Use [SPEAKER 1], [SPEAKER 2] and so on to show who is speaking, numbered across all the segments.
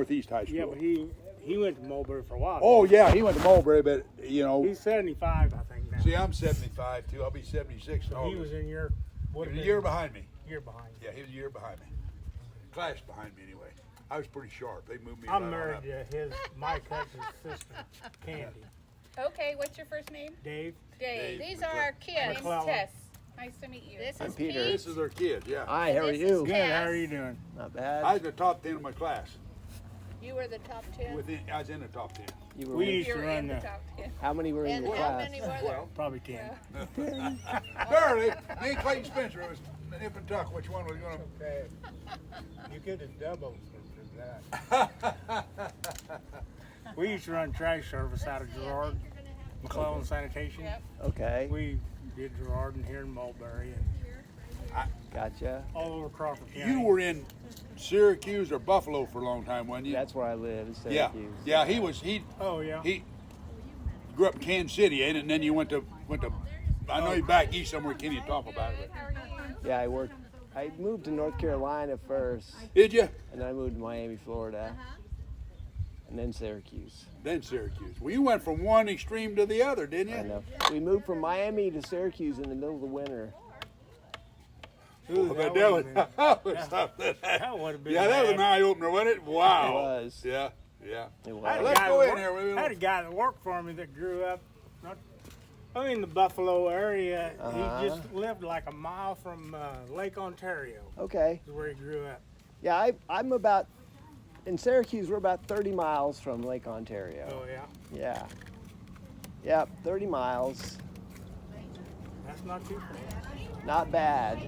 [SPEAKER 1] Northeast High School.
[SPEAKER 2] Yeah, but he went to Mulberry for a while.
[SPEAKER 1] Oh yeah, he went to Mulberry, but you know.
[SPEAKER 2] He's 75, I think now.
[SPEAKER 1] See, I'm 75 too. I'll be 76 in
[SPEAKER 2] So
[SPEAKER 1] August.
[SPEAKER 2] he was in your.
[SPEAKER 1] He was a year behind me.
[SPEAKER 2] Year behind.
[SPEAKER 1] Yeah, he was a year behind me. Class behind me anyway. I was pretty sharp. They moved me.
[SPEAKER 2] I'm
[SPEAKER 1] right
[SPEAKER 2] married
[SPEAKER 1] on
[SPEAKER 2] to my cousin's sister, Candy.
[SPEAKER 3] Okay, what's your first name?
[SPEAKER 2] Dave.
[SPEAKER 3] Dave. These are our kids.
[SPEAKER 2] McClellan.
[SPEAKER 3] Tess. Nice to meet you. This
[SPEAKER 4] I'm
[SPEAKER 3] is
[SPEAKER 4] Peter.
[SPEAKER 3] Pete.
[SPEAKER 1] This is their kid. Yeah.
[SPEAKER 4] Hi, how are
[SPEAKER 3] This
[SPEAKER 4] you?
[SPEAKER 3] is
[SPEAKER 2] Good. How are you doing?
[SPEAKER 4] Not bad.
[SPEAKER 1] I was in the top 10 of my class.
[SPEAKER 3] You were the top 10.
[SPEAKER 1] I was in the top 10.
[SPEAKER 4] You were
[SPEAKER 2] We
[SPEAKER 4] with-
[SPEAKER 2] used
[SPEAKER 3] You
[SPEAKER 2] to
[SPEAKER 3] were
[SPEAKER 2] run
[SPEAKER 3] in the
[SPEAKER 2] the
[SPEAKER 3] top 10.
[SPEAKER 4] how many were in
[SPEAKER 3] And
[SPEAKER 4] your
[SPEAKER 3] how
[SPEAKER 4] class?
[SPEAKER 3] many were there?
[SPEAKER 2] probably 10.
[SPEAKER 1] Barely. Me and Clayton Spencer. It was nip and tuck. Which one was going to?
[SPEAKER 2] Okay. You could have doubled that. We used to run trash service out of Gerard, McClellan Sanitation.
[SPEAKER 3] Yep.
[SPEAKER 4] Okay,
[SPEAKER 2] We did Gerard and here in Mulberry and
[SPEAKER 4] gotcha.
[SPEAKER 2] all over Crawford County.
[SPEAKER 1] You were in Syracuse or Buffalo for a long time, wasn't you?
[SPEAKER 4] That's where I live, in
[SPEAKER 1] Yeah.
[SPEAKER 4] Syracuse.
[SPEAKER 1] Yeah. He was. He
[SPEAKER 2] Oh yeah.
[SPEAKER 1] grew up in Kansas City, ain't it? And then you went to. I know you back east somewhere. Can you talk about it?
[SPEAKER 3] How are you?
[SPEAKER 4] Yeah, I moved to North Carolina first,
[SPEAKER 1] Did you?
[SPEAKER 4] and then I moved to Miami, Florida, and then Syracuse.
[SPEAKER 1] Then Syracuse. Well, you went from one extreme to the other, didn't you?
[SPEAKER 4] I know. We moved from Miami to Syracuse in the middle of the winter.
[SPEAKER 2] Ooh,
[SPEAKER 1] But
[SPEAKER 2] that
[SPEAKER 1] that
[SPEAKER 2] would've
[SPEAKER 1] was,
[SPEAKER 2] been-
[SPEAKER 1] that was something.
[SPEAKER 2] that would have been.
[SPEAKER 1] Yeah, that was an
[SPEAKER 2] bad.
[SPEAKER 1] eye opener, wasn't it? Wow.
[SPEAKER 4] It was.
[SPEAKER 1] Yeah, yeah.
[SPEAKER 4] It was.
[SPEAKER 2] I had a
[SPEAKER 1] Let's
[SPEAKER 2] guy
[SPEAKER 1] go
[SPEAKER 2] that
[SPEAKER 1] in
[SPEAKER 2] worked-
[SPEAKER 1] here.
[SPEAKER 2] I had a guy that worked for me that grew up, in the Buffalo area.
[SPEAKER 4] Uh-huh.
[SPEAKER 2] He just lived like a mile from Lake Ontario.
[SPEAKER 4] Okay.
[SPEAKER 2] Is where he grew up.
[SPEAKER 4] Yeah, I'm about, in Syracuse, we're about 30 miles from Lake Ontario.
[SPEAKER 2] Oh yeah,
[SPEAKER 4] Yeah. Yep, 30 miles.
[SPEAKER 2] that's not too bad.
[SPEAKER 4] Not bad.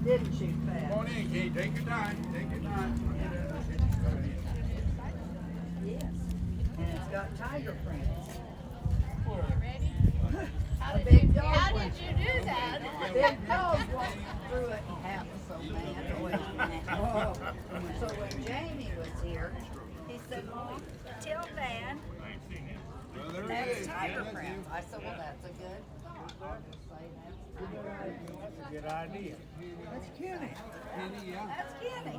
[SPEAKER 5] Didn't she,
[SPEAKER 1] Come
[SPEAKER 5] Pat?
[SPEAKER 1] on in, Kate. Take your time. Take your time.
[SPEAKER 5] Yes. And it's got tiger prints.
[SPEAKER 3] Ready? How
[SPEAKER 5] A
[SPEAKER 3] did
[SPEAKER 5] big
[SPEAKER 3] you,
[SPEAKER 5] dog
[SPEAKER 3] how
[SPEAKER 5] went-
[SPEAKER 3] did you do that?
[SPEAKER 5] A big dog walked through it and happened so mad. So when Jamie was here, he said, Mom, tell Dad that's tiger prints. I said, well, that's a good thought. I'll just say
[SPEAKER 2] That's a good idea.
[SPEAKER 1] That's Kenny. Kenny, yeah.
[SPEAKER 5] that's Kenny.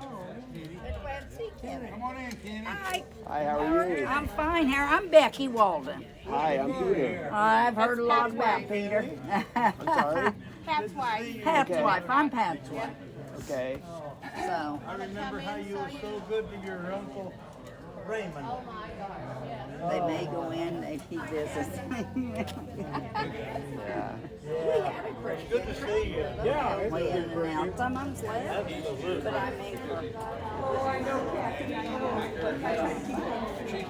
[SPEAKER 5] It's glad to see Kenny.
[SPEAKER 1] Come on in, Kenny.
[SPEAKER 5] Hi.
[SPEAKER 4] Hi, how are you?
[SPEAKER 5] I'm fine here. I'm Becky Walden.
[SPEAKER 4] Hi, I'm Peter.
[SPEAKER 5] I've heard a lot about Peter.
[SPEAKER 4] I'm sorry.
[SPEAKER 3] Pat's wife.
[SPEAKER 5] Pat's
[SPEAKER 4] Okay.
[SPEAKER 5] wife. I'm Pat's wife.
[SPEAKER 4] Okay.
[SPEAKER 5] So,
[SPEAKER 2] I remember how you were so good to your Uncle Raymond.
[SPEAKER 5] they may go in if he visits.
[SPEAKER 4] Yeah.
[SPEAKER 2] Good to see you. Yeah, it's
[SPEAKER 5] Way in and out. Some of them's left, but I mean.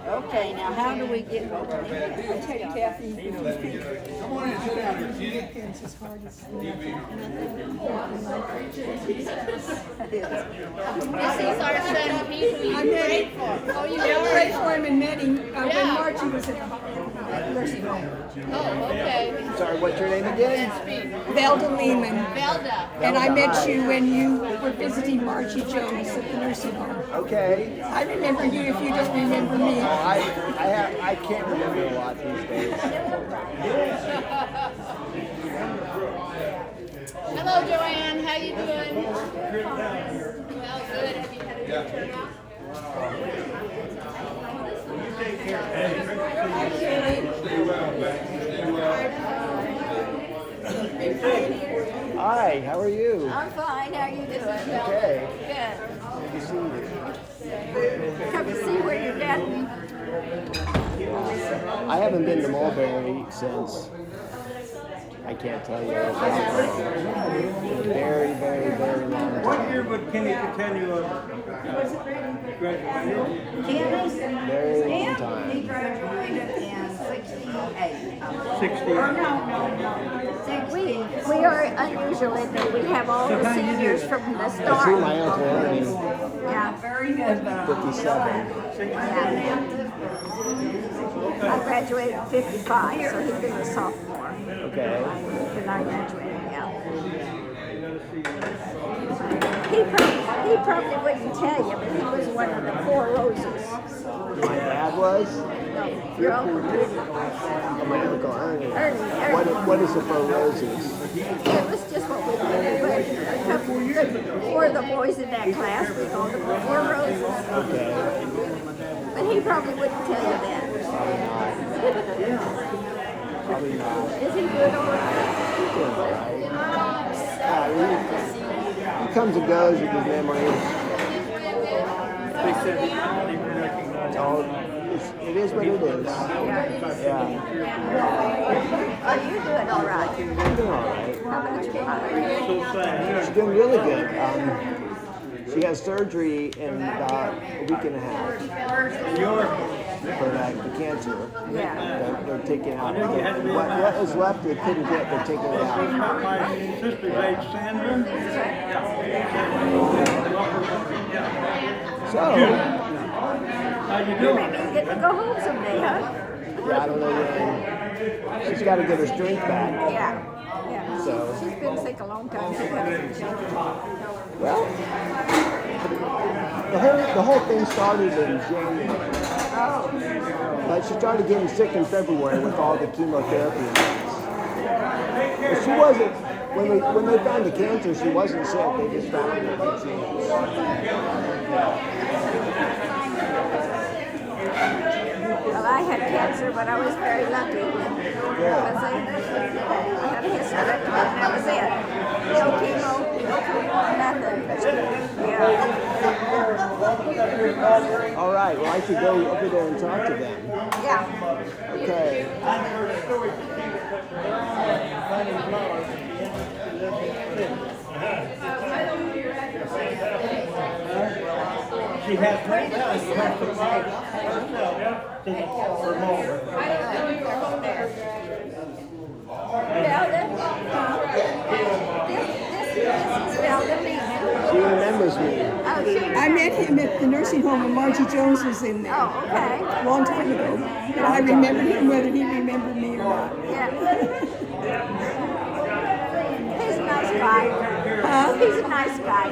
[SPEAKER 5] Okay, now how do we get over there?
[SPEAKER 1] Come on in. Sit down here, Kenny.
[SPEAKER 3] This is our son Pete. We prayed for. Oh, you
[SPEAKER 6] I
[SPEAKER 3] know
[SPEAKER 6] prayed for him and met him when
[SPEAKER 3] Yeah.
[SPEAKER 6] Margie was at nursing home.
[SPEAKER 3] Oh, okay.
[SPEAKER 4] Sorry, what's your name again?
[SPEAKER 6] Velda Lehman.
[SPEAKER 3] Velda.
[SPEAKER 6] And I met you when you were visiting Margie Jones at the nursing home.
[SPEAKER 4] Okay.
[SPEAKER 6] I remember you if you don't remember me.
[SPEAKER 4] I can't remember a lot these days.
[SPEAKER 3] Hello, Joanne. How you doing? Well, good. Have you had a good turnout?
[SPEAKER 4] Hi, how are you?
[SPEAKER 5] I'm fine, how you doing?
[SPEAKER 4] Okay.
[SPEAKER 5] Good.
[SPEAKER 4] Good to see you.
[SPEAKER 5] Come to see where you're getting.
[SPEAKER 4] I haven't been to Mulberry since, I can't tell you. A very, very, very long
[SPEAKER 2] What
[SPEAKER 4] time.
[SPEAKER 2] year would Kenny continue graduated?
[SPEAKER 5] Kenny?
[SPEAKER 4] Very long
[SPEAKER 5] He
[SPEAKER 4] time.
[SPEAKER 5] graduated in 68.
[SPEAKER 2] 60.
[SPEAKER 5] Or no. 60.
[SPEAKER 7] We are unusual in that we have all the seniors from the
[SPEAKER 4] I see
[SPEAKER 7] start.
[SPEAKER 4] my Uncle Ernie,
[SPEAKER 5] Yeah, very good, but
[SPEAKER 4] 57.
[SPEAKER 7] I graduated in 55, so he'd been a sophomore.
[SPEAKER 4] Okay.
[SPEAKER 7] When I graduated, yeah.
[SPEAKER 2] Let's see.
[SPEAKER 7] He he probably wouldn't tell you, but he was one of the Four Roses.
[SPEAKER 4] My dad was.
[SPEAKER 7] No, your Uncle Rudy.
[SPEAKER 4] Oh, my Uncle Ernie.
[SPEAKER 7] Ernie.
[SPEAKER 4] What is the Four Roses?
[SPEAKER 7] It was just what we did. But four of the boys in that class, we called them the Four Roses.
[SPEAKER 4] Okay.
[SPEAKER 7] But he probably wouldn't tell you that.
[SPEAKER 4] Probably not.
[SPEAKER 7] Is he good all right?
[SPEAKER 4] He's doing all right. He comes and goes with his memories. It is what it is. Yeah.
[SPEAKER 7] Are you doing all right?
[SPEAKER 4] I'm doing all right.
[SPEAKER 7] How about your mother?
[SPEAKER 4] She's doing really good. She has surgery in about a week and a half for the cancer.
[SPEAKER 7] Yeah.
[SPEAKER 4] They're taking out what was left they couldn't get. They're taking it out.
[SPEAKER 2] My sister's age, Sandra.
[SPEAKER 4] So,
[SPEAKER 2] How you doing?
[SPEAKER 7] Maybe you get to go home someday, huh?
[SPEAKER 4] yeah, I don't know when. She's got to get her strength back.
[SPEAKER 7] Yeah. Yeah.
[SPEAKER 4] So.
[SPEAKER 7] She's been sick a long time. She hasn't changed.
[SPEAKER 4] Well, the whole thing started in January.
[SPEAKER 7] Oh.
[SPEAKER 4] But she started getting sick in February with all the chemotherapy and things. But she wasn't, when they found the cancer, she wasn't sick. They just found it that she was.
[SPEAKER 7] Well, I had cancer, but I was very lucky.
[SPEAKER 4] Yeah.
[SPEAKER 7] I had a hysterectomy, and that was it. No chemo, nothing. Yeah.
[SPEAKER 4] All right, well, I should go over there and talk to them.
[SPEAKER 7] Yeah.
[SPEAKER 4] Okay.
[SPEAKER 2] She has three times. You have to fly herself to the remote.
[SPEAKER 4] She remembers me.
[SPEAKER 6] I met him at the nursing home when Margie Jones was in there.
[SPEAKER 7] Oh, okay.
[SPEAKER 6] A long time ago. And I remembered him whether he remembered me or not.
[SPEAKER 7] Yeah. He's a nice guy.
[SPEAKER 6] Huh?
[SPEAKER 7] He's a nice guy.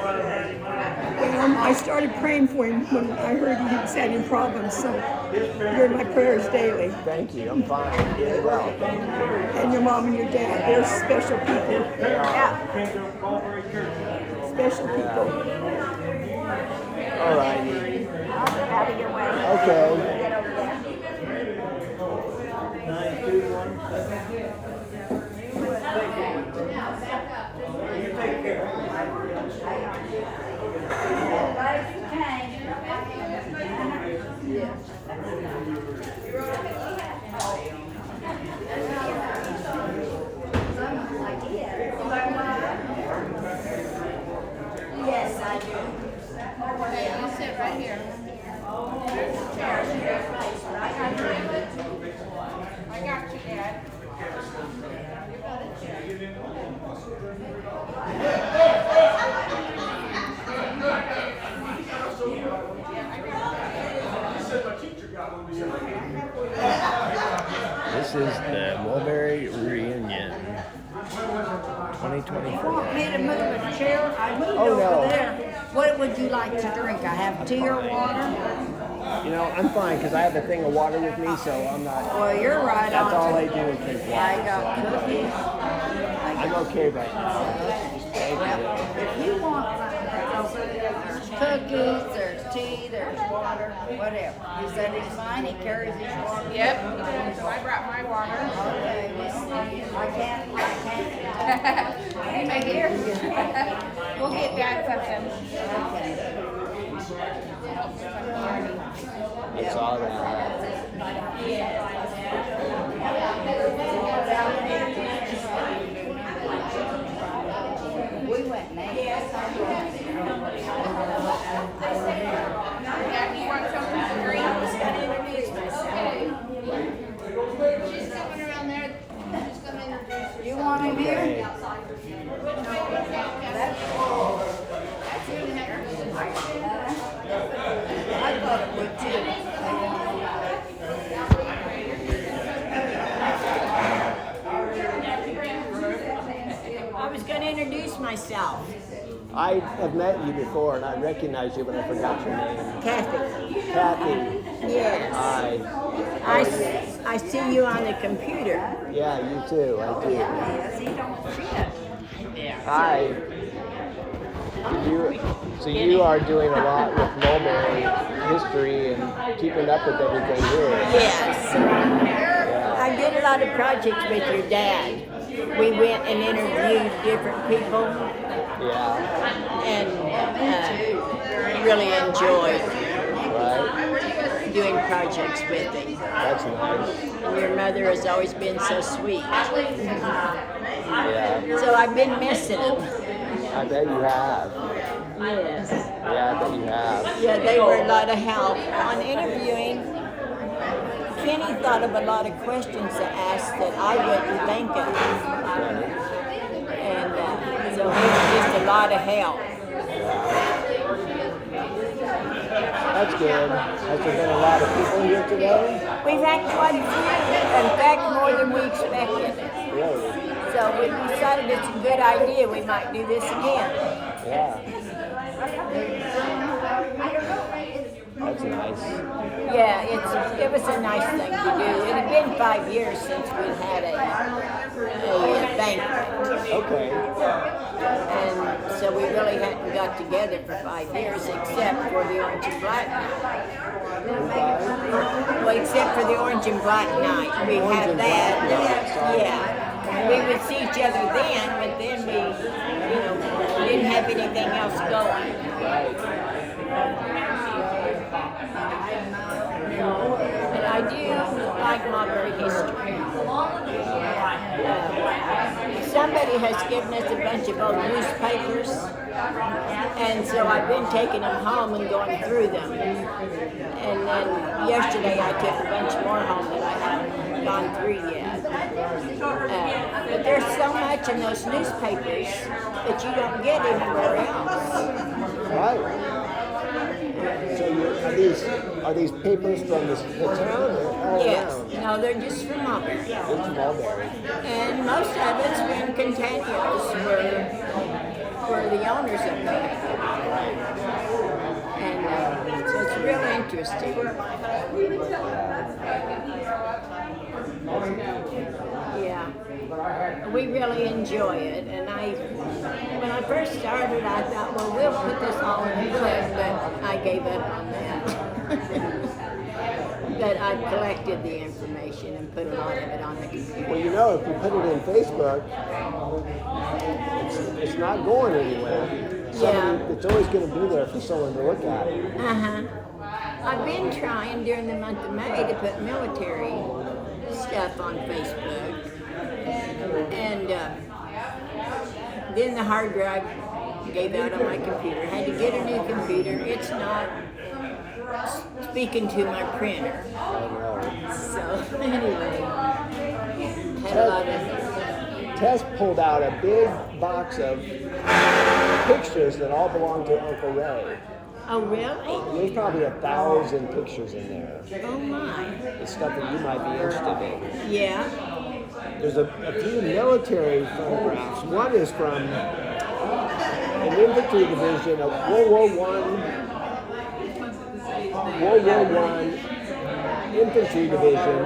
[SPEAKER 6] I started praying for him when I heard he was having problems, so you're in my prayers daily.
[SPEAKER 4] Thank you. I'm fine. Really well.
[SPEAKER 6] And your mom and your dad, they're special people.
[SPEAKER 7] Yeah.
[SPEAKER 6] Special people.
[SPEAKER 4] All righty.
[SPEAKER 7] I'll get out of your way.
[SPEAKER 4] Okay.
[SPEAKER 7] Get over there.
[SPEAKER 2] 921. You take care.
[SPEAKER 5] Yes, I do.
[SPEAKER 3] Okay, you sit right here. I got you, Dad.
[SPEAKER 4] This is the Mulberry Reunion 2024.
[SPEAKER 5] Want me to move a chair? I moved
[SPEAKER 4] Oh,
[SPEAKER 5] over
[SPEAKER 4] no.
[SPEAKER 5] there. What would you like to drink? I have tea or water?
[SPEAKER 4] You know, I'm fine because I have a thing of water with me, so I'm not.
[SPEAKER 5] Well, you're right
[SPEAKER 4] That's all
[SPEAKER 5] on.
[SPEAKER 4] I do is drink water.
[SPEAKER 5] I got
[SPEAKER 4] so
[SPEAKER 5] cookies.
[SPEAKER 4] I'm okay right now. Thank you.
[SPEAKER 5] If you want, there's cookies, there's tea, there's water, whatever. He said he's fine, he carries his water.
[SPEAKER 3] Yep, so I brought my water.
[SPEAKER 5] Okay, I can't.
[SPEAKER 3] Right here. We'll get Dad something.
[SPEAKER 4] That's all that.
[SPEAKER 5] We went next.
[SPEAKER 3] Dad, you want something to drink? She's coming around there. She's gonna introduce
[SPEAKER 5] You want him here?
[SPEAKER 4] Okay.
[SPEAKER 5] I thought it would too. I was going to introduce myself.
[SPEAKER 4] I have met you before, and I recognize you, but I forgot your name.
[SPEAKER 7] Kathy.
[SPEAKER 4] Kathy.
[SPEAKER 7] Yes. I see you on the computer.
[SPEAKER 4] Yeah, you too. I do.
[SPEAKER 5] Yes, he don't shit.
[SPEAKER 4] Hi. So you are doing a lot with Mulberry history and keeping up with everything here.
[SPEAKER 7] Yes.
[SPEAKER 4] Yeah.
[SPEAKER 7] I did a lot of projects with your dad. We went and interviewed different people
[SPEAKER 4] Yeah.
[SPEAKER 7] and really enjoyed
[SPEAKER 4] Right.
[SPEAKER 7] doing projects with him.
[SPEAKER 4] That's nice.
[SPEAKER 7] And your mother has always been so sweet.
[SPEAKER 4] Yeah.
[SPEAKER 7] So I've been missing him.
[SPEAKER 4] I bet you have.
[SPEAKER 7] Yes.
[SPEAKER 4] Yeah, I bet you have.
[SPEAKER 7] Yeah, they were a lot of help. On interviewing, Kenny thought of a lot of questions to ask that I wouldn't think of. And so he was just a lot of help.
[SPEAKER 4] That's good. Has there been a lot of people here today?
[SPEAKER 7] We've had quite a few, in fact, more than we expected.
[SPEAKER 4] Really?
[SPEAKER 7] So we decided it's a good idea. We might do this again.
[SPEAKER 4] Yeah. That's nice.
[SPEAKER 7] Yeah, it was a nice thing to do. It had been 5 years since we had a banquet.
[SPEAKER 4] Okay.
[SPEAKER 7] And so we really hadn't got together for 5 years except for the Orange and Black night. Well, except for the Orange and Black night. We had that. Yeah. We would see each other then, but then we, didn't have anything else going. And I do like Mulberry history. Somebody has given us a bunch of old newspapers, and so I've been taking them home and going through them. And then yesterday I took a bunch more home that I haven't gone through yet. But there's so much in those newspapers that you don't get anywhere else.
[SPEAKER 4] Right. So are these papers from the town or all
[SPEAKER 7] Yes.
[SPEAKER 4] around?
[SPEAKER 7] No, they're just from Mulberry.
[SPEAKER 4] It's Mulberry.
[SPEAKER 7] And most of it's been Contagious for the owners of that. And so it's real interesting. Yeah. We really enjoy it. And when I first started, I thought, well, we'll put this all in a book, but I gave up on that. But I've collected the information and put a lot of it on the computer.
[SPEAKER 4] Well, if you put it in Facebook, it's not going anywhere. It's always going to be there for someone to look at.
[SPEAKER 7] I've been trying during the month of May to put military stuff on Facebook. And then the hard drive gave out on my computer. I had to get a new computer. It's not speaking to my printer. So anyway, had a lot of...
[SPEAKER 4] Tess pulled out a big box of pictures that all belong to Uncle Ray.
[SPEAKER 7] Oh, really?
[SPEAKER 4] There's probably 1,000 pictures in there.
[SPEAKER 7] Oh, my.
[SPEAKER 4] It's stuff that you might be interested in.
[SPEAKER 7] Yeah.
[SPEAKER 4] There's a few military photographs. One is from an infantry division of World War I infantry division.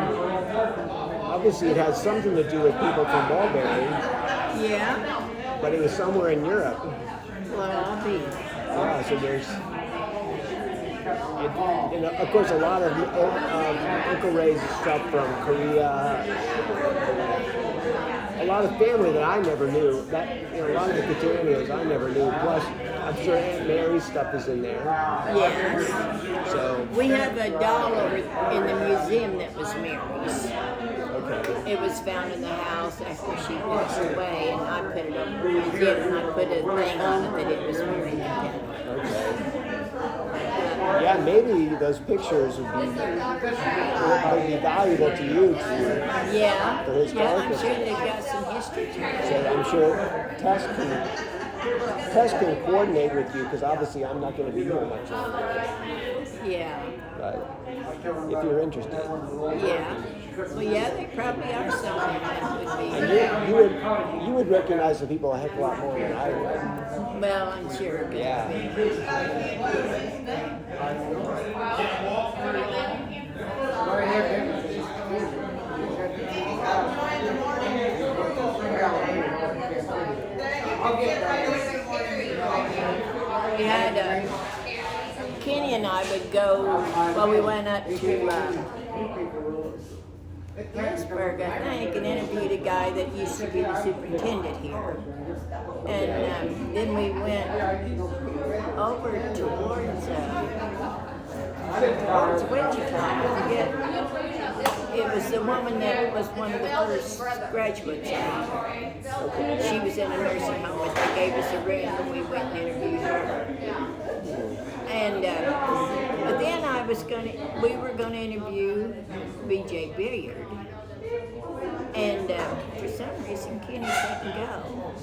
[SPEAKER 4] Obviously, it has something to do with people from Mulberry.
[SPEAKER 7] Yeah.
[SPEAKER 4] But it was somewhere in Europe.
[SPEAKER 7] Well, I'll be.
[SPEAKER 4] So there's, of course, a lot of Uncle Ray's stuff from Korea. A lot of family that I never knew. A lot of the Catanios I never knew. Plus, I'm sure Aunt Mary's stuff is in there.
[SPEAKER 7] Yes.
[SPEAKER 4] So
[SPEAKER 7] we have a doll over in the museum that was Mary's.
[SPEAKER 4] Okay.
[SPEAKER 7] It was found in the house after she passed away, and I put it over the museum, and I put a thing on it that it was Mary Catania.
[SPEAKER 4] Okay. Yeah, maybe those pictures would be valuable to you
[SPEAKER 7] Yeah.
[SPEAKER 4] for historical.
[SPEAKER 7] I'm sure they've got some history to it.
[SPEAKER 4] So I'm sure Tess can coordinate with you because obviously I'm not going to be here much longer.
[SPEAKER 7] Yeah.
[SPEAKER 4] But if you're interested.
[SPEAKER 7] Yeah. Well, yeah, they probably are something that would be.
[SPEAKER 4] And you would recognize the people a heck of a lot more than I would.
[SPEAKER 7] Well, I'm sure.
[SPEAKER 4] Yeah.
[SPEAKER 7] We had Kenny and I would go. Well, we went up to Pittsburgh, I think, and interviewed a guy that used to be the superintendent here. And then we went over towards Wichita. I forget. It was the woman that was one of the first graduates. She was in a nursing home, but they gave us a room and we went and interviewed her. And but then we were gonna interview B.J. Billiard, and for some reason Kenny couldn't go.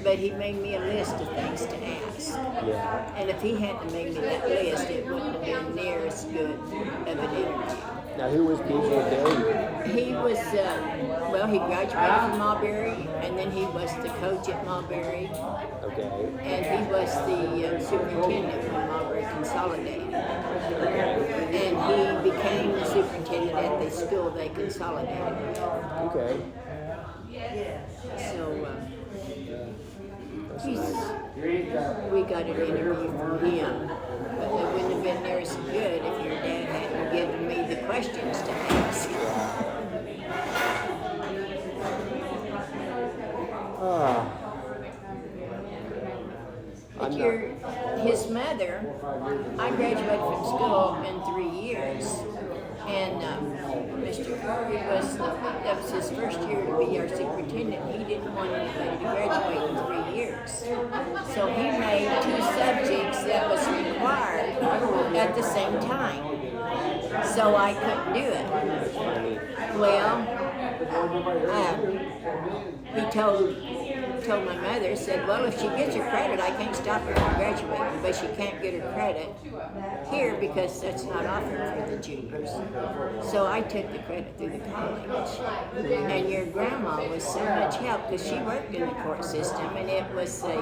[SPEAKER 7] But he made me a list of things to ask.
[SPEAKER 4] Yeah.
[SPEAKER 7] And if he hadn't made me that list, it wouldn't have been near as good of an interview.
[SPEAKER 4] Now, who was B.J. Billiard?
[SPEAKER 7] He was, well, he graduated from Mulberry, and then he was the coach at Mulberry,
[SPEAKER 4] Okay.
[SPEAKER 7] and he was the superintendent when Mulberry consolidated. And he became the superintendent at the school they consolidated.
[SPEAKER 4] Okay.
[SPEAKER 7] So, we got an interview from him, but it wouldn't have been near as good if your dad hadn't given me the questions to ask. But his mother, I graduated from school in 3 years, and Mr. Curry that was his first year to be our superintendent. He didn't want anybody to graduate in 3 years. So he made 2 subjects that was required at the same time. So I couldn't do it. Well, he told my mother, said, well, if she gets her credit, I can't stop her from graduating, but she can't get her credit here because that's not offered for the juniors. So I took the credit through the college. And your grandma was so much help because she worked in the court system, and it was I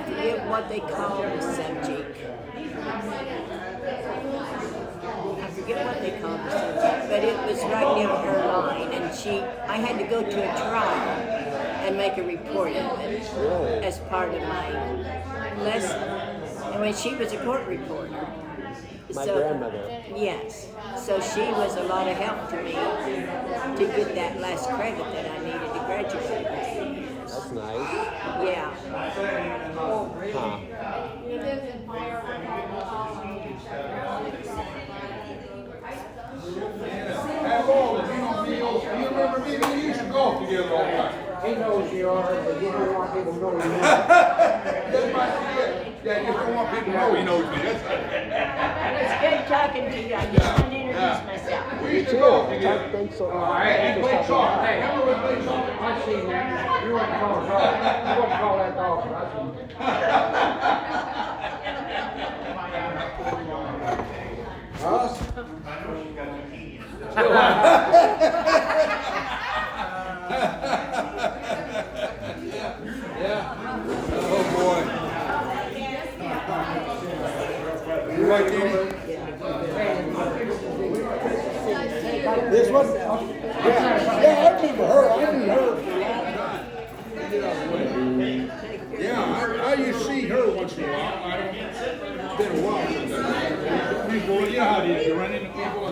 [SPEAKER 7] forget what they call the subject. I forget what they called the subject, but it was right down her line, and I had to go to a trial and make a report of it as part of my lesson. And when she was a court reporter.
[SPEAKER 4] My grandmother.
[SPEAKER 7] Yes. So she was a lot of help to me to get that last credit that I needed to graduate.
[SPEAKER 4] That's nice.
[SPEAKER 7] Yeah.
[SPEAKER 4] Huh.
[SPEAKER 1] Have all of you know me. You remember me? We used to golf together all the time.
[SPEAKER 2] He knows you are, but you don't want people to know you.
[SPEAKER 1] Yeah, you don't want people to know he knows me. That's right.
[SPEAKER 7] It's good talking to you. I just want to introduce myself.
[SPEAKER 1] We used to golf
[SPEAKER 4] Too.
[SPEAKER 1] together.
[SPEAKER 4] Thanks so
[SPEAKER 1] All right, you play soccer. Hey, how do we play soccer?
[SPEAKER 2] I seen that. You wouldn't call it golf. You wouldn't call that golf, but I seen
[SPEAKER 1] Huh? Yeah. Oh boy. You like him? This one? Yeah, I remember her. Yeah, I used to see her once in a while. It's been a while since I you know how it is. You run into people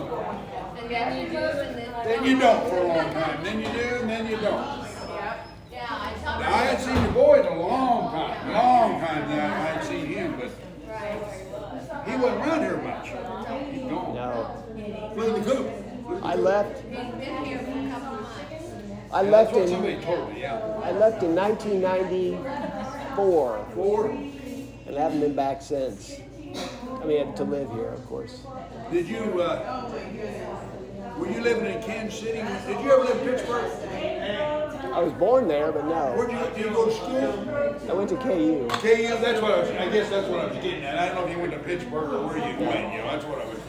[SPEAKER 1] and then you don't for a long time. Then you do and then you don't. Now, I had seen the boy in a long time that I had seen him, but he wasn't around here much. He's gone.
[SPEAKER 4] No.
[SPEAKER 1] Flew the coop.
[SPEAKER 4] I left
[SPEAKER 1] That's what
[SPEAKER 4] in
[SPEAKER 1] somebody told me, yeah.
[SPEAKER 4] I left in 1994. And I haven't been back since. I mean, to live here, of course.
[SPEAKER 1] Did you, were you living in Kansas City? Did you ever live in Pittsburgh?
[SPEAKER 4] I was born there, but no.
[SPEAKER 1] Did you go to school?
[SPEAKER 4] I went to KU.
[SPEAKER 1] KU, that's what I guess that's what I was getting at. I don't know if you went to Pittsburgh or where you went, that's what I was.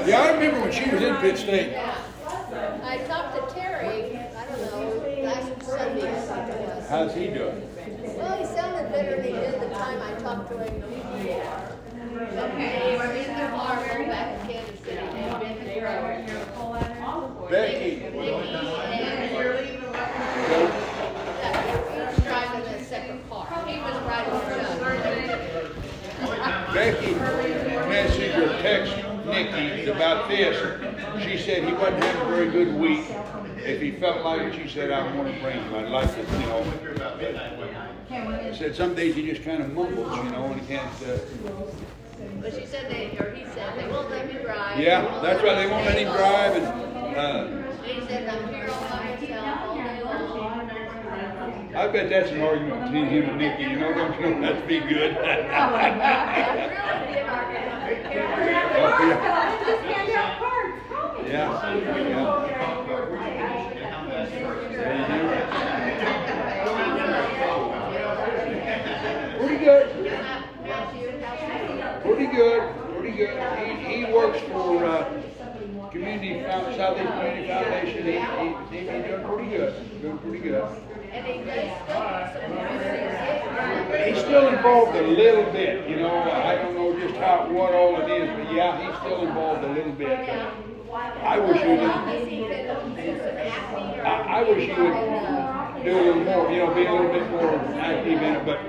[SPEAKER 1] Yeah, I remember when she was in Pitt State.
[SPEAKER 3] I talked to Terry, I don't know, last Sunday, I think it was.
[SPEAKER 1] How's he doing?
[SPEAKER 3] Well, he sounded better than he did the time I talked to him before. Okay, we're in the bar, we're back in Kansas City.
[SPEAKER 1] Becky.
[SPEAKER 3] Each driving a separate car. He was riding the
[SPEAKER 1] Becky messaged or text Nikki about this. She said he wasn't having a very good week. If he felt like it, she said, I want to bring him. I'd like to, you know. She said some days he just kind of mumbles, you know, and he can't.
[SPEAKER 3] But she said he said they won't let me drive.
[SPEAKER 1] Yeah, that's right. They won't let him drive. And
[SPEAKER 3] he said I'm here all by myself all day long.
[SPEAKER 1] I bet that's an argument between him and Nikki. You know, don't you know that'd be good? Pretty good. Pretty good. Pretty good. He works for Southeast Community Foundation. He's doing pretty good. Doing pretty good.
[SPEAKER 3] And he does
[SPEAKER 1] He's still involved a little bit, you know. I don't know just what all it is, but yeah, he's still involved a little bit. I wish you would. I wish you would do a little more, you know, be a little bit more active in it. But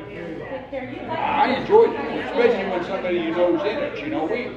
[SPEAKER 1] I enjoyed it, especially when somebody you know's in it. You know, we